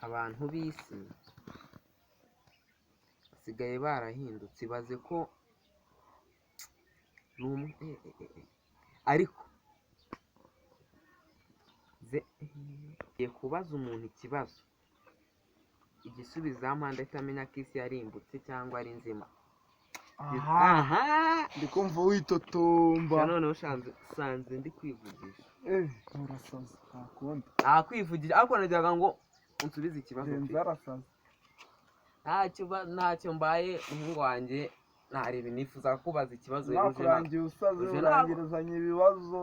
abantu b'isi basigaye barahindutse, ibaze ko ariko ngiye kubaza umuntu ikibazo, igisubizo mpande itamenya ko isi yarimbutse cyangwa ari nzima. aha ndikumva witotomba noneho sanze ndi kwivugisha. urasaza ntakunda nakwivugisha ariko nagira ngo unsubize ikibazo ntacyo mbaye umuhungu wanjye. ntarebe nifuza kubaza ikibazo nakurangiye usaze urangirizanya ibibazo.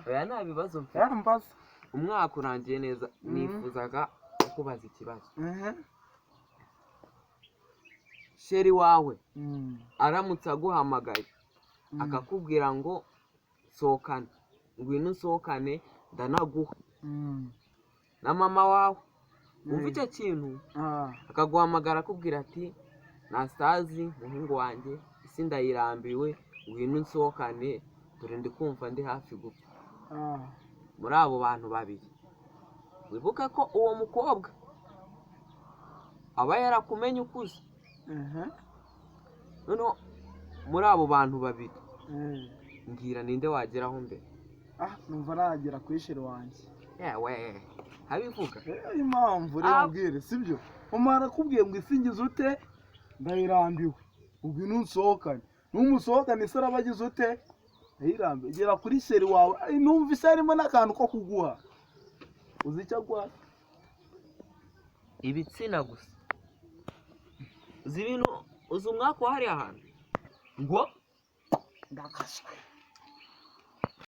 oya nta bibazo mfite, yarambaza umwaka urangiye neza. nifuzaga kubaza ikibazo. sheri wawe aramutse aguhamagaye akakubwira ngo sohokane, ngwino usohokane ndanaguha, na mama wawe wumva icyo kintu akaguhamagara akubwira ati nastazi muhungu wanjye isi ndayirambiwe, ngwino nsohokane dore ndi kumva ndi hafi gupfa. muri abo bantu babiri wibuka ko uwo mukobwa aba yarakumenye ukuze. noneho muri abo bantu babiri mbwira ninde wageraho mbere? numva nagera kuri sheri wanjye. yewe habivuga impamvu rero mbwire sibyo, umara kubwiye ngo isingize ute ndayirambiwe, ngwino unsohokane, numusohokane ise arabagize ute ndayirambiwe. gera kuri sheri wawe, numva ise harimo n'akantu ko kuguha, uzi icyo aguha? ibitsina gusa. uzi ibintu, uzi umwaka wahariye ahantu ngo ndakaswe